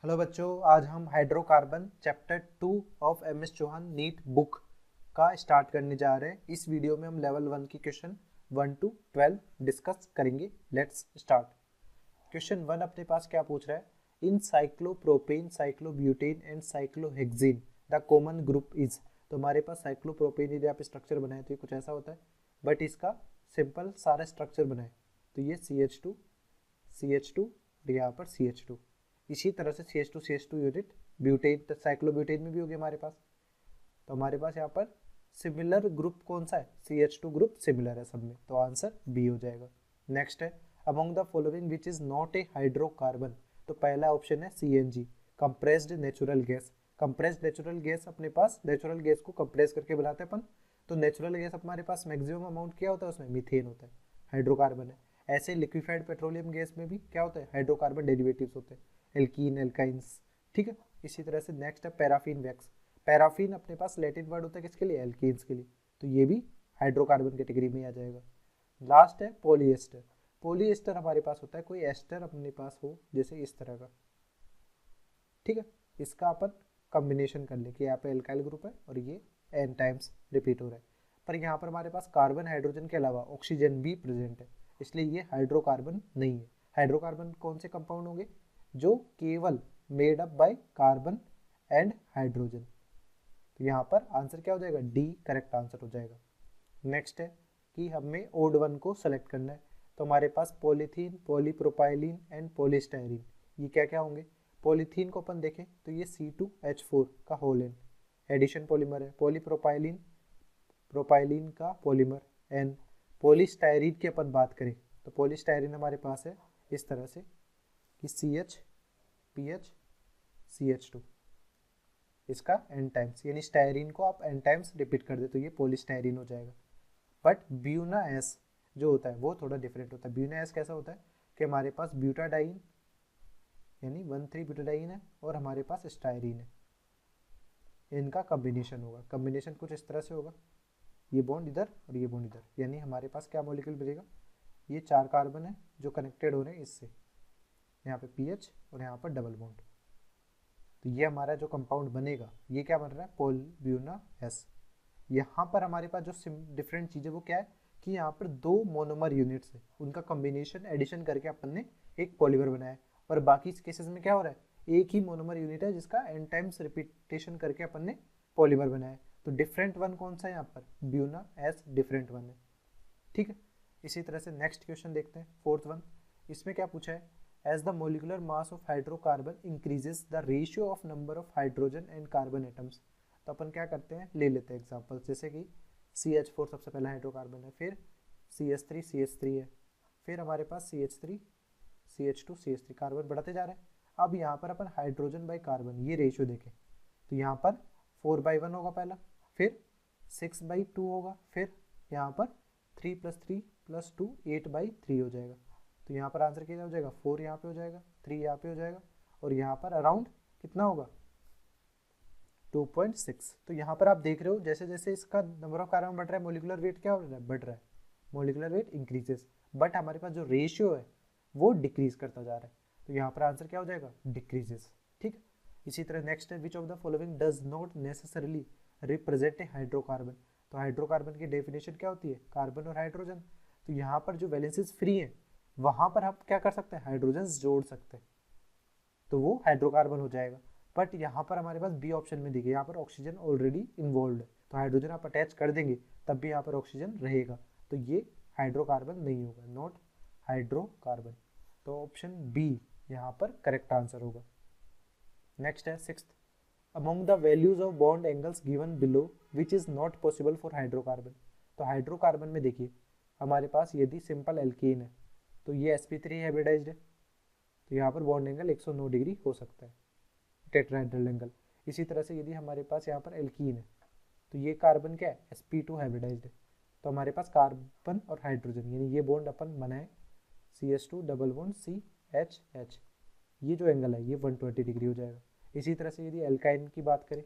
Hello बच्चों, आज हम hydrocarbon chapter 2 of M S Chauhan NEET book का स्टार्ट करने जा रहे हैं। इस वीडियो में हम लेवल 1 की क्वेश्चन 1 to 12 डिस्कस करेंगे। Let's start. क्वेश्चन 1 अपने पास क्या पूछ रहा है? In cyclopropane, cyclobutane and cyclohexane the common group is. तो हमारे पास साइक्लोप्रोपेन यदि आप स्ट्रक्चर बनाए तो ये कुछ ऐसा होता है, बट इसका सिंपल सारा स्ट्रक्चर बनाए तो ये CH2 CH2 और यहाँ पर CH2। इसी तरह से CH2 यूनिट ब्यूटेन, तो साइक्लोब्यूटेन में भी होगी हमारे पास। तो हमारे पास यहाँ पर सिमिलर ग्रुप कौन सा है? CH2 ग्रुप सिमिलर है सब में, तो आंसर बी हो जाएगा। नेक्स्ट है among the following which is not a hydrocarbon. तो पहला ऑप्शन है CNG, compressed natural gas. Compressed natural gas अपने पास, नेचुरल गैस को कंप्रेस करके बनाते हैं अपन, तो नेचुरल गैस हमारे पास मैक्सिमम अमाउंट क्या होता है उसमें? मीथेन होता है, हाइड्रोकार्बन है। ऐसे लिक्विफाइड पेट्रोलियम गैस में भी क्या होता है? हाइड्रोकार्बन डेरिवेटिव्स होते हैं, एल्कीन, एल्काइंस। ठीक है। इसी तरह से नेक्स्ट है पैराफिन वैक्स। पैराफिन अपने पास लैटिन वर्ड होता है किसके लिए? एल्कीन्स के लिए, तो ये भी हाइड्रोकार्बन कैटेगरी में आ जाएगा। लास्ट है पॉलीएस्टर। पॉलीएस्टर हमारे पास होता है कोई एस्टर अपने पास हो जैसे इस तरह का, ठीक है, इसका अपन कॉम्बिनेशन कर ले कि यहाँ पे एल्काइल ग्रुप है और ये एन टाइम्स रिपीट हो रहा है, पर यहाँ पर हमारे पास कार्बन हाइड्रोजन के अलावा ऑक्सीजन भी प्रेजेंट है, इसलिए ये हाइड्रोकार्बन नहीं है। हाइड्रोकार्बन कौन से कंपाउंड होंगे? जो केवल made up by carbon and hydrogen. तो यहाँ पर आंसर क्या हो जाएगा? डी करेक्ट आंसर हो जाएगा। नेक्स्ट है कि हमें ओड वन को सेलेक्ट करना है, तो हमारे पास पॉलीथीन, पॉलीप्रोपाइलिन एंड पॉलीस्टायरीन, ये क्या क्या होंगे? पॉलीथीन को अपन देखें तो ये C2H4 का होल एंड एडिशन पॉलीमर है। पॉलीप्रोपाइलिन, प्रोपाइलिन का पॉलीमर एंड पॉलीस्टायरीन की अपन बात करें तो पॉलीस्टायरीन हमारे पास है इस तरह से कि CH, PH, CH2, इसका एन टाइम्स, यानी स्टायरीन को आप एन टाइम्स रिपीट कर दे तो ये पॉलीस्टायरीन हो जाएगा। बट ब्यूना एस जो होता है वो थोड़ा डिफरेंट होता है। ब्यूना एस कैसा होता है कि हमारे पास ब्यूटाडाइन यानी 1,3 ब्यूटाडाइन है और हमारे पास स्टायरीन है, इनका कॉम्बिनेशन होगा। कॉम्बिनेशन कुछ इस तरह से होगा, ये बॉन्ड इधर और ये बॉन्ड इधर, यानी हमारे पास क्या मॉलिक्यूल बनेगा? ये 4 कार्बन है जो कनेक्टेड हो रहे हैं इससे, यहाँ पे PH और यहाँ पर डबल बॉन्ड, तो ये हमारा जो कंपाउंड बनेगा ये क्या बन रहा है? पॉलब्यूना एस। यहाँ पर हमारे पास जो डिफरेंट चीज़ है वो क्या है कि यहाँ पर 2 मोनोमर यूनिट्स है, उनका कॉम्बिनेशन एडिशन करके अपन ने एक पॉलीमर बनाया है, और बाकी केसेस में क्या हो रहा है? एक ही मोनोमर यूनिट है जिसका एन टाइम्स रिपीटेशन करके अपन ने पॉलीमर बनाया है। तो डिफरेंट वन कौन सा है यहाँ पर? ब्यूना एस डिफरेंट वन है, ठीक है। इसी तरह से नेक्स्ट क्वेश्चन देखते हैं, फोर्थ वन। इसमें क्या पूछा है? As the molecular mass of hydrocarbon increases the ratio of number of hydrogen and carbon atoms. तो अपन क्या करते हैं, ले लेते हैं एग्जाम्पल, जैसे कि CH4 सबसे पहला हाइड्रोकार्बन है, फिर CH3 है, फिर हमारे पास CH3 CH2 कार्बन बढ़ाते जा रहे हैं। अब यहाँ पर अपन हाइड्रोजन बाई कार्बन ये रेशियो देखें तो यहाँ पर 4/1 होगा पहला, फिर 6/2 होगा, फिर यहाँ पर 3+3+2 8/3 हो जाएगा। तो यहाँ पर आंसर क्या हो जाएगा? 4 यहाँ पे हो जाएगा, 3 यहाँ पे हो जाएगा, और यहाँ पर अराउंड कितना होगा? 2.6। तो यहाँ पर आप देख रहे हो जैसे जैसे इसका नंबर ऑफ कार्बन बढ़ रहा है मोलिकुलर वेट क्या हो रहा है? बढ़ रहा है, मोलिकुलर वेट इंक्रीजेस, बट हमारे पास जो रेशियो है वो डिक्रीज करता जा रहा है, तो यहाँ पर आंसर क्या हो जाएगा? डिक्रीजेस, ठीक। इसी तरह नेक्स्ट है which of the following does not necessarily represent a hydrocarbon. तो हाइड्रोकार्बन की डेफिनेशन क्या होती है? कार्बन और हाइड्रोजन। तो यहाँ पर जो वैलेंसीज फ्री हैं वहाँ पर आप क्या कर सकते हैं? हाइड्रोजन जोड़ सकते हैं, तो वो हाइड्रोकार्बन हो जाएगा। बट यहाँ पर हमारे पास बी ऑप्शन में देखिए, यहाँ पर ऑक्सीजन ऑलरेडी इन्वॉल्व है, तो हाइड्रोजन आप अटैच कर देंगे तब भी यहाँ पर ऑक्सीजन रहेगा, तो ये हाइड्रोकार्बन नहीं होगा, नॉट हाइड्रोकार्बन। तो ऑप्शन बी यहाँ पर करेक्ट आंसर होगा। नेक्स्ट है sixth, among the values of bond angles given below which is not possible for hydrocarbon. तो हाइड्रोकार्बन में देखिए हमारे पास यदि सिंपल एल्केन है तो ये sp3 हाइब्रिडाइज्ड है, तो यहाँ पर बॉन्ड एंगल 109 डिग्री हो सकता है, टेट्राहेड्रल एंगल। इसी तरह से यदि हमारे पास यहाँ पर एल्कीन है तो ये कार्बन क्या है? sp2 हाइब्रिडाइज्ड है, तो हमारे पास कार्बन और हाइड्रोजन यानी ये बॉन्ड अपन बनाए CH2 डबल बॉन्ड CHH, ये जो एंगल है ये 120 डिग्री हो जाएगा। इसी तरह से यदि एल्काइन की बात करें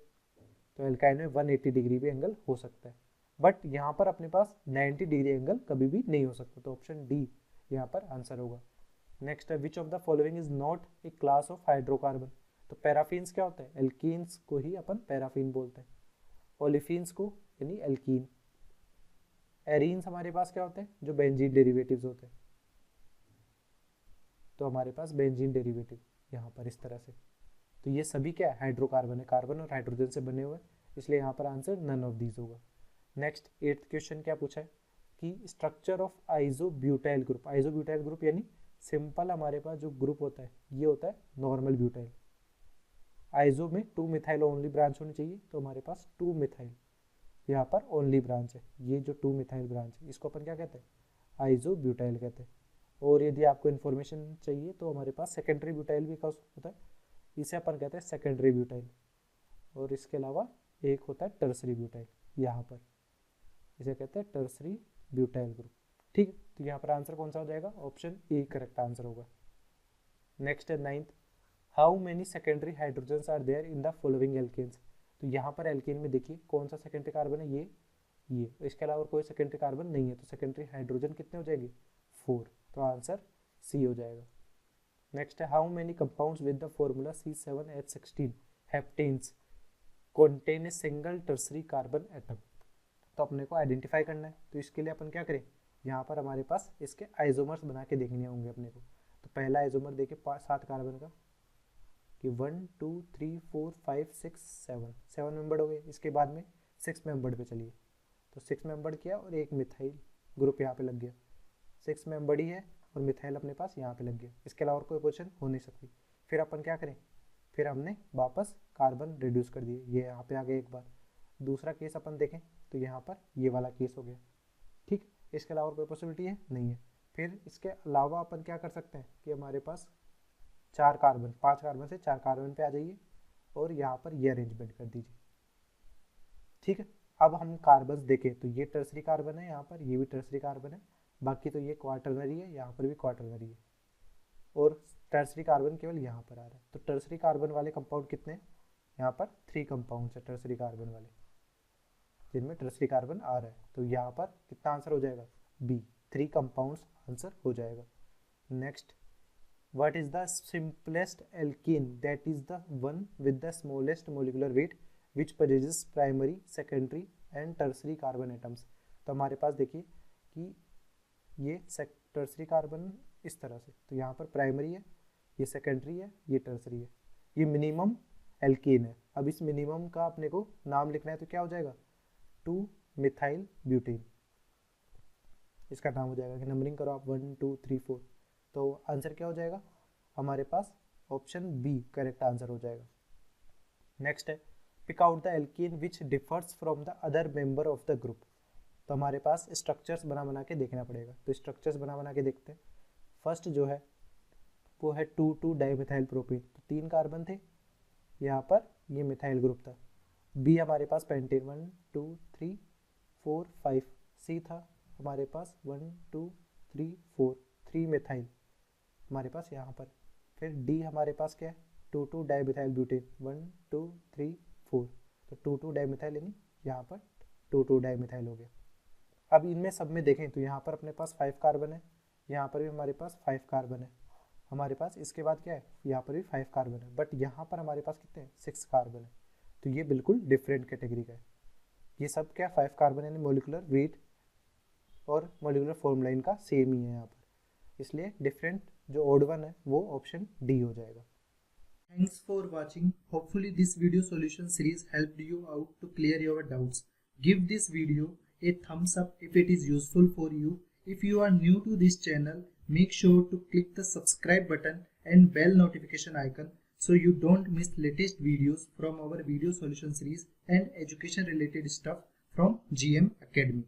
तो एल्काइन में 180 डिग्री भी एंगल हो सकता है, बट यहाँ पर अपने पास 90 डिग्री एंगल कभी भी नहीं हो सकता, तो ऑप्शन डी यहाँ पर आंसर होगा। नेक्स्ट है which of the following is not a class of hydrocarbon. तो पैराफिन्स क्या होते हैं, एल्कीन्स को ही अपन पैराफिन बोलते हैं, ओलिफिन्स को यानी एल्कीन। एरीन्स हमारे पास क्या होते हैं, जो बेंजीन डेरिवेटिव्स होते हैं, तो हमारे पास बेंजीन डेरिवेटिव यहाँ पर इस तरह से। तो ये सभी क्या है, हाइड्रोकार्बन है, कार्बन और हाइड्रोजन से बने हुए, इसलिए यहाँ पर आंसर नन ऑफ दीज होगा। नेक्स्ट 8th क्वेश्चन क्या पूछा है कि structure of isobutyl group. Isobutyl group यानी सिंपल हमारे पास जो ग्रुप होता है ये होता है नॉर्मल ब्यूटाइल। आइसो में 2 मिथाइल ओनली ब्रांच होनी चाहिए, तो हमारे पास 2 मिथाइल यहाँ पर ओनली ब्रांच है, ये जो 2 मिथाइल ब्रांच है इसको अपन क्या कहते हैं, आइसोब्यूटाइल कहते हैं। और यदि आपको इन्फॉर्मेशन चाहिए तो हमारे पास सेकेंडरी ब्यूटाइल भी होता है, इसे अपन कहते हैं सेकेंडरी ब्यूटाइल। और इसके अलावा एक होता है टर्सरी ब्यूटाइल, यहाँ पर इसे कहते हैं टर्सरी ब्यूटाइल ग्रुप। ठीक, तो यहाँ पर आंसर कौन सा हो जाएगा, ऑप्शन ए करेक्ट आंसर होगा। नेक्स्ट है 9th, how many secondary hydrogens are there in the following alkanes. तो यहाँ पर एल्केन में देखिए कौन सा सेकेंडरी कार्बन है, ये इसके अलावा कोई सेकेंडरी कार्बन नहीं है, तो सेकेंडरी हाइड्रोजन कितने हो जाएंगे, 4, तो आंसर सी हो जाएगा। नेक्स्ट है how many compounds with the formula C7H16 हेप्टेन्स contain a single tertiary carbon atom. तो अपने को आइडेंटिफाई करना है, तो इसके लिए अपन क्या करें, यहाँ पर हमारे पास इसके आइसोमर्स बना के देखने होंगे अपने को। तो पहला आइसोमर देखे 7 कार्बन का कि 1 2 3 4 5 6 7 मेंबर हो गए। इसके बाद में 6 मेंबर पे चलिए, तो 6 मेंबर किया और एक मिथाइल ग्रुप यहाँ पे लग गया, 6 मेंबर ही है और मिथाइल अपने पास यहाँ पे लग गया। इसके अलावा कोई पोजीशन हो नहीं सकती। फिर अपन क्या करें, फिर हमने वापस कार्बन रिड्यूस कर दिए, ये यहाँ पे आ गए एक बार। दूसरा केस अपन देखें तो यहाँ पर ये वाला केस हो गया। ठीक, इसके अलावा कोई पॉसिबिलिटी है नहीं है। फिर इसके अलावा अपन क्या कर सकते हैं कि हमारे पास 4 कार्बन, 5 कार्बन से 4 कार्बन पे आ जाइए और यहाँ पर ये अरेंजमेंट कर दीजिए। ठीक है, अब हम कार्बन देखें तो ये टर्सरी कार्बन है, यहाँ पर ये भी टर्सरी कार्बन है, बाकी तो ये क्वार्टरनरी है, यहाँ पर भी क्वार्टरनरी है, और टर्सरी कार्बन केवल यहाँ पर आ रहा है। तो टर्सरी कार्बन वाले कंपाउंड कितने हैं, यहाँ पर 3 कंपाउंड्स है टर्सरी कार्बन वाले, जिनमें टर्सरी कार्बन आ रहा है। तो यहाँ पर कितना आंसर हो जाएगा, बी, 3 कंपाउंड्स आंसर हो जाएगा। Next, what is the simplest alkene that is the one with the smallest molecular weight which possesses primary, secondary and tertiary carbon atoms. तो हमारे पास देखिए कि ये टर्सरी कार्बन इस तरह से, तो यहाँ पर प्राइमरी है, ये सेकेंडरी है, ये टर्सरी है, ये मिनिमम एल्कीन है। अब इस मिनिमम का अपने को नाम लिखना है, तो क्या हो जाएगा, 2 मिथाइल ब्यूटेन, इसका नाम हो जाएगा। कि नंबरिंग करो आप 1 2 3 4, तो आंसर क्या हो जाएगा हमारे पास, ऑप्शन बी करेक्ट आंसर हो जाएगा। नेक्स्ट है pick out the alkene which differs from the other member of the group. तो हमारे पास स्ट्रक्चर्स बना के देखना पड़ेगा, तो स्ट्रक्चर्स बना के देखते हैं। फर्स्ट जो है वो है 2 डाइमिथाइल प्रोपेन, तो 3 कार्बन थे, यहाँ पर ये मिथाइल ग्रुप था। बी हमारे पास पेंटेन 1 2 3 4 5, सी था हमारे पास 1 2 3 4, 3 मिथाइल हमारे पास यहाँ पर। फिर डी हमारे पास क्या है, 2 डाइमिथाइल ब्यूटेन 1 2 3 4, तो 2 डाइमिथाइल यानी यहाँ पर 2 डाइमिथाइल हो गया। अब इनमें सब में देखें तो यहाँ पर अपने पास 5 कार्बन है, यहाँ पर भी हमारे पास 5 कार्बन है हमारे पास। इसके बाद क्या है, यहाँ पर भी 5 कार्बन है, बट यहाँ पर हमारे पास कितने हैं, 6 कार्बन है। तो ये बिल्कुल डिफरेंट कैटेगरी का है। ये सब क्या 5 कार्बन यानी मोलिकुलर वेट और मोलिकुलर फॉर्मूला इनका सेम ही है यहाँ पर, इसलिए डिफरेंट जो ओड वन है वो ऑप्शन डी हो जाएगा। Thanks for watching. Hopefully this video solution series helped you out to clear your doubts. Give this video a thumbs up if it is useful for you. If you are new to this channel, make sure to click the subscribe button and bell notification icon so you don't miss latest videos from our video solution series and education related stuff from GM Academy.